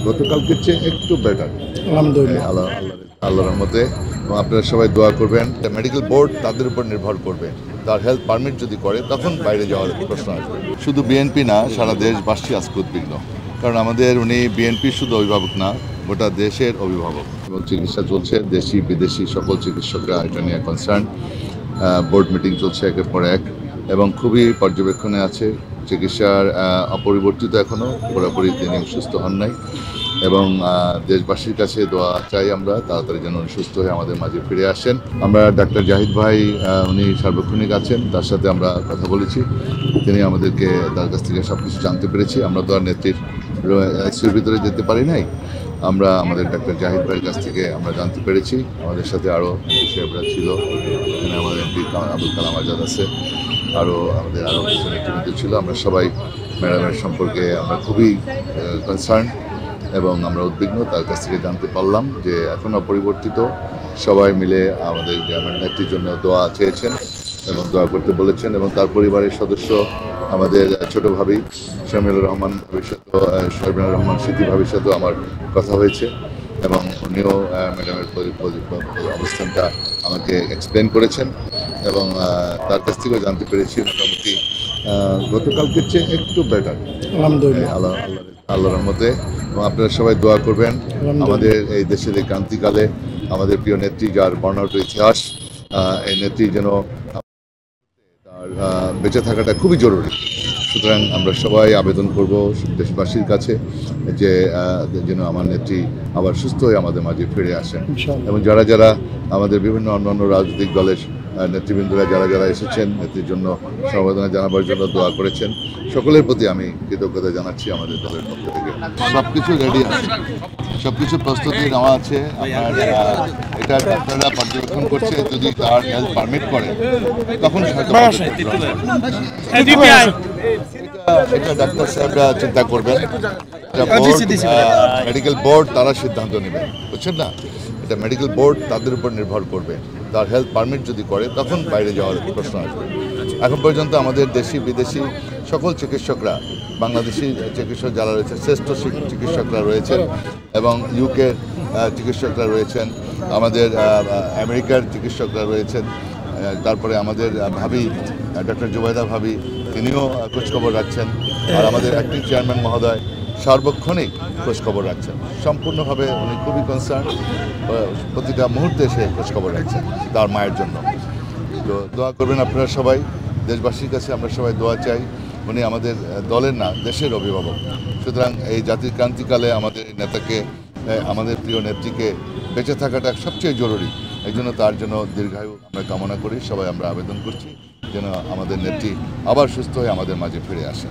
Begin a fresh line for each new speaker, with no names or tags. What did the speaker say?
গতকালকের চেয়ে একটু বেটার
আলহামদুলিল্লাহ।
আল্লাহর রহমতে। এবং আপনারা সবাই দোয়া করবেন। মেডিকেল বোর্ড তাদের উপর নির্ভর করবে, তার হেলথ পারমিট যদি করে তখন বাইরে যাওয়ার প্রশ্ন আসবে। শুধু বিএনপি না, সারা দেশবাসী আজকে উদ্বিগ্ন, কারণ আমাদের উনি বিএনপির শুধু অভিভাবক না, গোটা দেশের অভিভাবক। এবং চিকিৎসা চলছে, দেশি বিদেশি সকল চিকিৎসকরা এটা নিয়ে কনসার্ন। বোর্ড মিটিং চলছে একের পর এক এবং খুবই পর্যবেক্ষণে আছে। চিকিৎসার অপরিবর্তিত এখনও, পুরোপুরি তিনি সুস্থ হন নাই। এবং দেশবাসীর কাছে দোয়া চাই আমরা, তাড়াতাড়ি যেন উনি সুস্থ হয়ে আমাদের মাঝে ফিরে আসেন। আমরা ডাক্তার জাহিদ ভাই, উনি সার্বক্ষণিক আছেন, তার সাথে আমরা কথা বলেছি। তিনি আমাদেরকে তার কাছ থেকে সব কিছু জানতে পেরেছি। আমরা তো আর নেত্রীর আইসিইউর ভিতরে যেতে পারি নাই, আমরা আমাদের ডাক্তার জাহিদ ভাইয়ের কাছ থেকে আমরা জানতে পেরেছি। আমাদের সাথে আরও সাহেবরা ছিল, এখানে আমাদের এমপি আবুল কালাম আজাদ আছে, আমাদের আরও কিছু নেতৃবৃন্দ ছিল। আমরা সবাই ম্যাডামের সম্পর্কে আমরা খুবই কনসার্ন এবং আমরা উদ্বিগ্ন। তার কাছ থেকে জানতে পারলাম যে এখন অপরিবর্তিত, সবাই মিলে আমাদের গ্রামের নেত্রীর জন্য দোয়া চেয়েছেন এবং দোয়া করতে বলেছেন। এবং তার পরিবারের সদস্য আমাদের ছোট ভাবি শর্মিলা রহমান স্মৃতি ভাবির সাথেও আমার কথা হয়েছে এবং উনিও ম্যাডামের অবস্থানটা আমাকে এক্সপ্লেন করেছেন এবং তার কাছ থেকেও জানতে পেরেছি মোটামুটি গতকালকের চেয়ে একটু বেটার
আলহামদুলিল্লাহ।
আল্লাহর রহমতে। এবং আপনারা সবাই দোয়া করবেন আমাদের এই দেশের এই ক্রান্তিকালে আমাদের প্রিয় নেত্রী, যার বর্ণাঢ্য ইতিহাস, এই নেত্রী যেন তার বেঁচে থাকাটা খুবই জরুরি। সুতরাং আমরা সবাই আবেদন করব দেশবাসীর কাছে যে যেন আমার নেত্রী আবার সুস্থ হয়ে আমাদের মাঝে ফিরে আসেন। এবং যারা যারা আমাদের বিভিন্ন অন্যান্য রাজনৈতিক দলের নেতৃবৃন্দরা যারা এসেছেন নেত্রীর জন্য সমবেদনা জানাবার জন্য দোয়া করেছেন, সকলের প্রতি আমি কৃতজ্ঞতা জানাচ্ছি আমাদের দলের পক্ষ থেকে। সব কিছু রেডি আছে, সব কিছু প্রস্তুতি নেওয়া আছে। আপনার এটা ডাক্তাররা পর্যবেক্ষণ করছে, যদি তার হেলথ পারমিট করে তখন এটা ডাক্তার সাহেবরা চিন্তা করবেন। মেডিকেল বোর্ড তারা সিদ্ধান্ত নেবেন, বুঝছেন না? এটা মেডিকেল বোর্ড তাদের উপর নির্ভর করবে, তার হেলথ পারমিট যদি করে তখন বাইরে যাওয়ার প্রশ্ন আসবে। এখন পর্যন্ত আমাদের দেশি বিদেশি সকল চিকিৎসকরা, বাংলাদেশি চিকিৎসক যারা রয়েছেন, শ্রেষ্ঠ চিকিৎসকরা রয়েছেন এবং ইউকের চিকিৎসকরা রয়েছেন, আমাদের আমেরিকার চিকিৎসকরা রয়েছেন, তারপরে আমাদের ভাবি ডক্টর জুবাইদা ভাবি, তিনিও খোঁজখবর রাখছেন। আর আমাদের অ্যাক্টিং চেয়ারম্যান মহোদয় সার্বক্ষণিক খোঁজখবর রাখছেন। সম্পূর্ণভাবে উনি খুবই কনসার্ন, প্রতিটা মুহূর্তে সে খোঁজখবর রাখছেন তার মায়ের জন্য। তো দোয়া করবেন আপনারা সবাই, দেশবাসীর কাছে আমরা সবাই দোয়া চাই। উনি আমাদের দলের না, দেশের অভিভাবক। সুতরাং এই জাতির ক্রান্তিকালে আমাদের নেতাকে, আমাদের প্রিয় নেত্রীকে বেঁচে থাকাটা সবচেয়ে জরুরি। এই জন্য তার জন্য দীর্ঘায়ু আমরা কামনা করি। সবাই আমরা আবেদন করছি যেন আমাদের নেত্রী আবার সুস্থ হয়ে আমাদের মাঝে ফিরে আসেন।